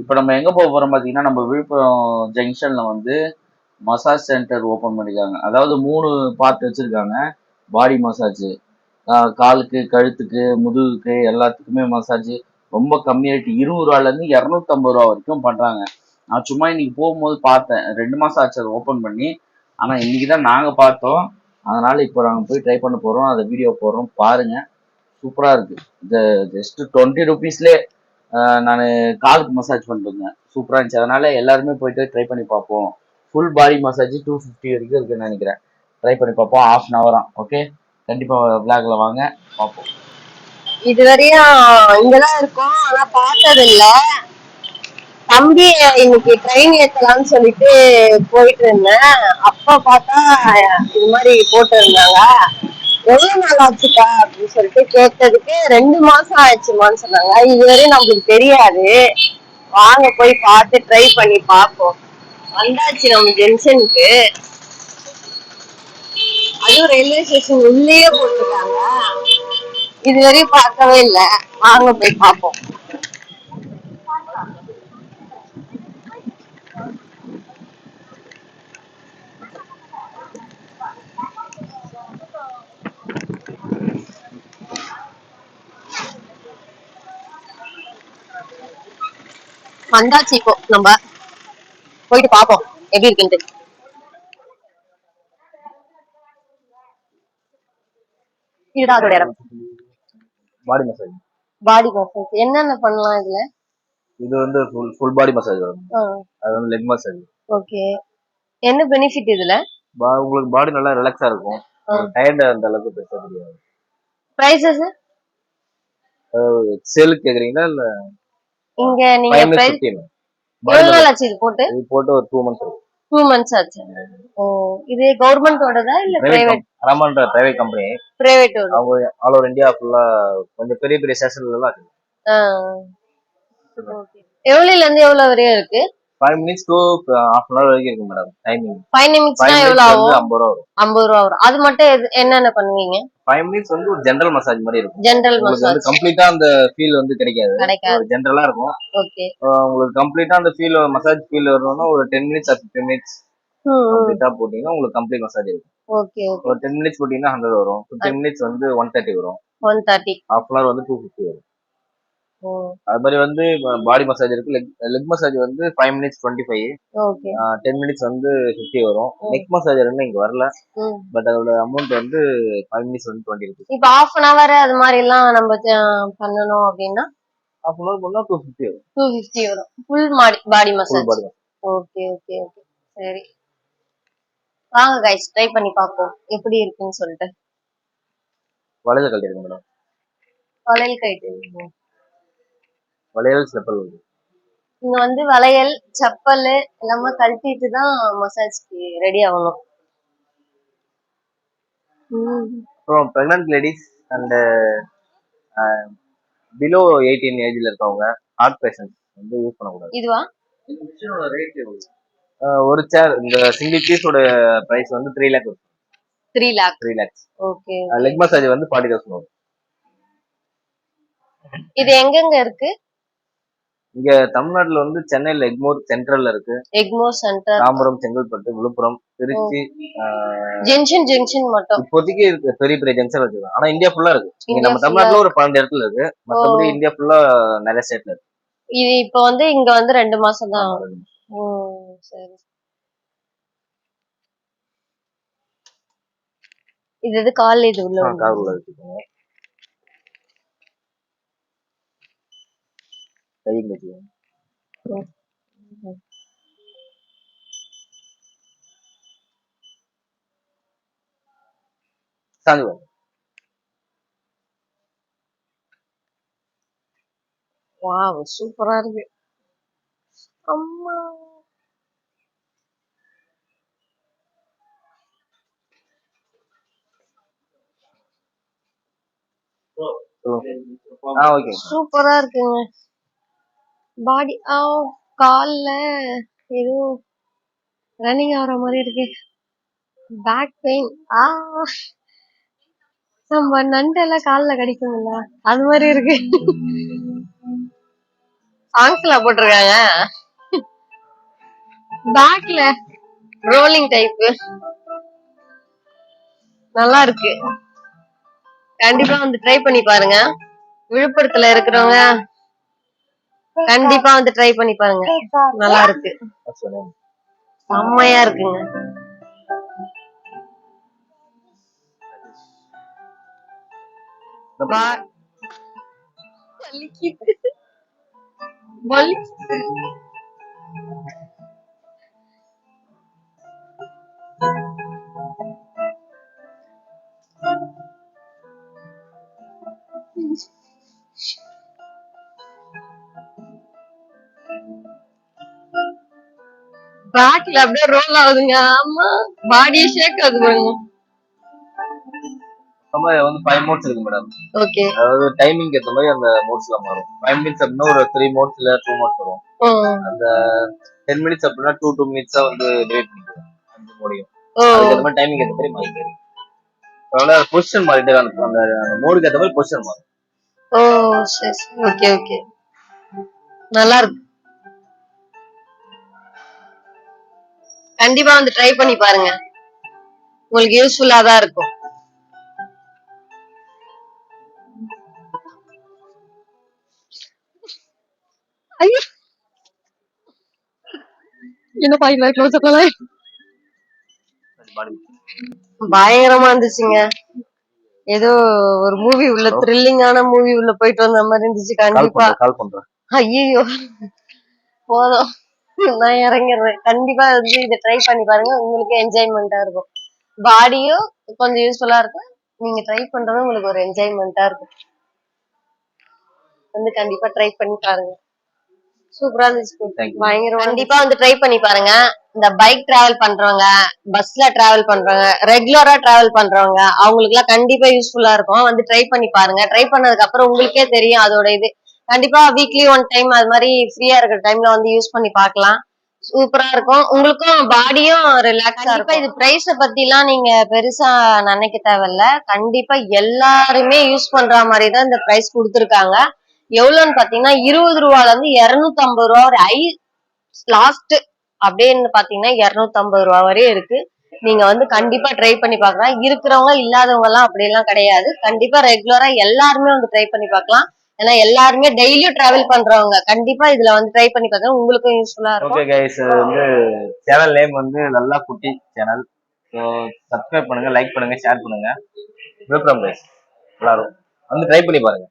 இப்ப நம்ம எங்க போக போறோம் பாத்தீங்கன்னா, நம்ம விழுப்புரம் ஜங்ஷன்ல வந்து மசாஜ் சென்டர் ஓபன் பண்ணிருக்காங்க. அதாவது 3 பார்ட் வச்சிருக்காங்க. பாடி மசாஜ், காலுக்கு, கழுத்துக்கு, முதுகுக்கு எல்லாத்துக்குமே மசாஜ் ரொம்ப கம்மி ரேட் ரூ. 20ல இருந்து ரூ. 250 வரைக்கும் பண்றாங்க. நான் சும்மா இன்னைக்கு போகும்போது பார்த்தேன். 2 மாசம் ஆச்சு அதை ஓபன் பண்ணி. ஆனா இன்னைக்கு தான் நாங்க பார்த்தோம். அதனால இப்போ நாங்க போய் ட்ரை பண்ண போறோம். அதை வீடியோ போடுறோம் பாருங்க. சூப்பரா இருக்கு. இந்த ஜஸ்ட் 20 ருபீஸ்லேயே நான் காலுக்கு மசாஜ் பண்ணிட்டு இருந்தேன். சூப்பரா இருந்துச்சு. அதனால எல்லாருமே போயிட்டு ட்ரை பண்ணி பார்ப்போம். ஃபுல் பாடி மசாஜ் 250 வரைக்கும் இருக்குன்னு நினைக்கிறேன். ட்ரை பண்ணி பார்ப்போம். ½ அன் ஹவர். ஓகே, கண்டிப்பா விளாக்ல வாங்க பார்ப்போம். இதுவரையும் இங்கதான் இருக்கோம், ஆனா பார்த்தது இல்ல. தம்பி இன்னைக்கு ட்ரெயின் ஏத்தலாம்னு சொல்லிட்டு போயிட்டு இருந்தேன். அப்ப பார்த்தா இது மாதிரி போட்டு இருந்தாங்க. எவ்வளவு நாள் ஆச்சுக்கா அப்படின்னு சொல்லிட்டு கேட்டதுக்கு 2 மாசம் ஆயிடுச்சுமான்னு சொன்னாங்க. இதுவரையும் நம்மளுக்கு தெரியாது. வாங்க போய் பார்த்து ட்ரை பண்ணி பார்ப்போம். வந்தாச்சு நம்ம ஜங்ஷனுக்கு. அதுவும் ரயில்வே ஸ்டேஷன் உள்ளேயே போட்டிருக்காங்க. இதுவரையும் பார்க்கவே இல்லை. வாங்க போய் பார்ப்போம். வந்தாச்சு, இப்போ நம்ம போயிட்டு பார்ப்போம் எப்படி இருக்குன்ட்டு. இதுதான் அதோட இடம். Body massage. பாடி மசாஜ் என்னென்ன பண்ணலாம் இதுல? இது வந்து ஃபுல் பாடி மசாஜ் வரும். அது வந்து லெக் மசாஜ். ஓகே, என்ன பெனிஃபிட் இதுல? உங்களுக்கு பாடி நல்லா ரிலாக்ஸா இருக்கும். டயர்ட் அந்த அளவுக்கு பெருசா தெரியாது. பிரைசஸ் சேலுக்கு கேக்குறீங்களா இல்ல? இங்க நீங்க பிரைஸ் எவ்வளவு நாள் ஆச்சு இது போட்டு? இது போட்டு ஒரு 2 months. 2 months ஆச்சு. ஓ, இது கவர்மெண்டோடதா இல்ல பிரைவேட்? ராமன்ற பிரைவேட் கம்பெனி. பிரைவேட். அவங்க ஆல் ஓவர் இந்தியா ஃபுல்லா கொஞ்சம் பெரிய பெரிய ஸ்டேஷன்ல எல்லாம் இருக்கு. ஓகே, எவ்வளவுல இருந்து எவ்வளவு வரையும் இருக்கு? 5 minutes to ½ an hour வரைக்கும் இருக்கு மேடம் டைமிங். 5 நிமிஷம்னா எவ்வளவு ஆகும்? 50 ரூபா வரும். 50 ரூபா வரும். அது மட்டும் என்னென்ன பண்ணுவீங்க? 5 minutes வந்து ஒரு ஜெனரல் மசாஜ் மாதிரி இருக்கும். ஜெனரல் மசாஜ் வந்து கம்ப்ளீட்டா அந்த ஃபீல் வந்து கிடைக்காது. ஜெனரலா இருக்கும். ஓகே, உங்களுக்கு கம்ப்ளீட்டா அந்த ஃபீல் மசாஜ் ஃபீல் வரணும்னா ஒரு 10 minutes or 15 minutes கம்ப்ளீட்டா போட்டீங்கன்னா உங்களுக்கு கம்ப்ளீட் மசாஜ் இருக்கும். Okay okay. ஒரு 10 minutes போட்டீங்கன்னா 100 வரும். 15 minutes வந்து 130 வரும். 130. ½ an hour வந்து 250 வரும். அது மாதிரி வந்து பாடி மசாஜ் இருக்கு. லெக் மசாஜ் வந்து 5 minutes 25. ஓகே. 10 minutes வந்து 50 வரும். நெக் மசாஜ் இன்னும் இங்க வரல. பட் அதோட அமௌண்ட் வந்து 5 minutes வந்து 20 இருக்கு. இப்போ ½ an hour அது மாதிரி எல்லாம் நம்ம பண்ணனும் அப்படினா ½ an hour பண்ணா 250 வரும். 250 வரும். Full body massage. Okay okay okay. சரி, வாங்க गाइस ட்ரை பண்ணி பாப்போம் எப்படி இருக்குன்னு சொல்லிட்டு. வளையல் கட்டிடுங்க மேடம். வளையல் கட்டிடுங்க. வளையல் செப்பல். இங்க வந்து வளையல் செப்பல் எல்லாமே கழட்டிட்டு தான் மசாஜ்க்கு ரெடி ஆகணும். அப்புறம் பிரெக்னன்ட் லேடிஸ் அண்ட் பிலோ 18 ஏஜ்ல இருக்கவங்க, ஹார்ட் பேஷண்ட்ஸ் வந்து யூஸ் பண்ணக்கூடாது. இதுவா? இந்த மிஷினோட ரேட் எவ்வளவு? ஒரு சேர் இந்த சிங்கிள் பீஸோட பிரைஸ் வந்து 3 lakh. 3 lakh. 3 lakhs. Okay. Leg massage வந்து 40,000 வரும். இது எங்கங்க இருக்கு? இங்க தமிழ்நாட்டுல வந்து சென்னையில எக்மோர் சென்ட்ரல்ல இருக்கு. எக்மோர் சென்டர். தாம்பரம், செங்கல்பட்டு, விழுப்புரம், திருச்சி, ஜங்ஷன் மட்டும் இப்போதைக்கு இருக்கு. பெரிய பெரிய ஜங்ஷன் வச்சிருக்காங்க. ஆனா இந்தியா ஃபுல்லா இருக்கு. இங்க நம்ம தமிழ்நாட்டுல ஒரு 12 இடத்துல இருக்கு. மத்தபடி இந்தியா ஃபுல்லா நிறைய ஸ்டேட்ல இருக்கு. இது இப்போ வந்து இங்க வந்து 2 மாசம் தான். ஓ சரி. இது கால் இது உள்ள கால் உள்ள வச்சுக்கோங்க. கையும் வச்சுக்கோங்க. சாஞ்சு வாவ் சூப்பரா இருக்கு. அம்மா ஓகே. சூப்பரா இருக்குங்க. பாடி கால்ல ஏதோ ரன்னிங் ஆகிற மாதிரி இருக்கு. Back pain. நம்ம நண்டு எல்லாம் கால்ல கடிக்கும்ல அது மாதிரி இருக்கு. சாங்ஸ்ல போட்டிருக்காங்க. பேக்ல ரோலிங் டைப் நல்லா இருக்கு. கண்டிப்பா வந்து ட்ரை பண்ணி பாருங்க. விழுப்புரத்துல இருக்கிறவங்க கண்டிப்பா வந்து ட்ரை பண்ணி பாருங்க. நல்லா இருக்கு, செம்மையா இருக்குங்க. பேக்ல அப்படியே ரோல் ஆகுதுங்க. ஆமா, பாடியே ஷேக் ஆகுது பாருங்க. வந்து 5 மோட்ஸ் இருக்கு மேடம். ஓகே, அதாவது டைமிங் ஏத்த மாதிரி அந்த மோட்ஸ்லாம் மாறும். 5 மினிட்ஸ் அப்படின்னா ஒரு 3 மோட்ஸ் இல்ல 2 மோட்ஸ் வரும். அந்த 10 மினிட்ஸ் அப்படின்னா 2 மினிட்ஸா வந்து டிவைட் பண்ணிடுவோம் அந்த மோடையும். அதுக்கு ஏத்த மாதிரி டைமிங் ஏத்த மாதிரி மாறிட்டே இருக்கு. அதனால பொசிஷன் மாறிட்டே தான் இருக்கும். அந்த மோடுக்கு ஏத்த மாதிரி பொசிஷன் மாறும். ஓ சரி, ஓகே ஓகே, நல்லா இருக்கு. கண்டிப்பா வந்து ட்ரை பண்ணி பாருங்க, உங்களுக்கு யூஸ்ஃபுல்லா தான் இருக்கும். ஐயோ, என்ன பாய்ல க்ளோஸ் அப்ல பயங்கரமா இருந்துச்சுங்க. ஏதோ ஒரு மூவி உள்ள, த்ரில்லிங்கான மூவி உள்ள போயிட்டு வந்த மாதிரி இருந்துச்சு. கண்டிப்பா கால் பண்றேன். ஐயோ போதும், நான் இறங்கிடுறேன். கண்டிப்பா வந்து இதை ட்ரை பண்ணி பாருங்க, உங்களுக்கு என்ஜாய்மெண்டா இருக்கும். பாடியும் கொஞ்சம் யூஸ்ஃபுல்லா இருக்கும். நீங்க ட்ரை பண்றது உங்களுக்கு ஒரு என்ஜாய்மெண்டா இருக்கும். வந்து கண்டிப்பா ட்ரை பண்ணி பாருங்க. சூப்பரா இருந்துச்சு, பயங்கரமா. கண்டிப்பா வந்து ட்ரை பண்ணி பாருங்க. இந்த பைக் டிராவல் பண்றவங்க, பஸ்ல டிராவல் பண்றவங்க, ரெகுலரா டிராவல் பண்றவங்க, அவங்களுக்கு எல்லாம் கண்டிப்பா யூஸ்ஃபுல்லா இருக்கும். வந்து ட்ரை பண்ணி பாருங்க. ட்ரை பண்ணதுக்கு அப்புறம் உங்களுக்கே தெரியும் அதோட இது. கண்டிப்பா வீக்லி 1 டைம் அது மாதிரி ஃப்ரீயா இருக்கிற டைம்ல வந்து யூஸ் பண்ணி பார்க்கலாம். சூப்பரா இருக்கும், உங்களுக்கும் பாடியும் ரிலாக்ஸா இருக்கும். இது பிரைஸ பத்தி எல்லாம் நீங்க பெருசா நினைக்க தேவையில்ல. கண்டிப்பா எல்லாருமே யூஸ் பண்ற மாதிரி தான் இந்த பிரைஸ் கொடுத்துருக்காங்க. எவ்வளவுன்னு பாத்தீங்கன்னா 20 ரூபால இருந்து 250 ரூபா ஒரு லாஸ்ட் அப்படின்னு பாத்தீங்கன்னா 250 ரூபா வரையும் இருக்கு. நீங்க வந்து கண்டிப்பா ட்ரை பண்ணி பார்க்கலாம். இருக்கிறவங்க இல்லாதவங்க எல்லாம் அப்படி எல்லாம் கிடையாது. கண்டிப்பா ரெகுலரா எல்லாருமே வந்து ட்ரை பண்ணி பார்க்கலாம். ஏன்னா எல்லாருமே டெய்லியும் டிராவல் பண்றவங்க கண்டிப்பா இதுல வந்து ட்ரை பண்ணி பார்க்கலாம், உங்களுக்கும் யூஸ்ஃபுல்லா இருக்கும். ஓகே கைஸ், வந்து சேனல் நேம் வந்து நல்லா குட்டி சேனல். ஸோ சப்ஸ்கிரைப் பண்ணுங்க, லைக் பண்ணுங்க, ஷேர் பண்ணுங்க. விழுப்புரம் கைஸ் எல்லாரும் வந்து ட்ரை பண்ணி பாருங்க.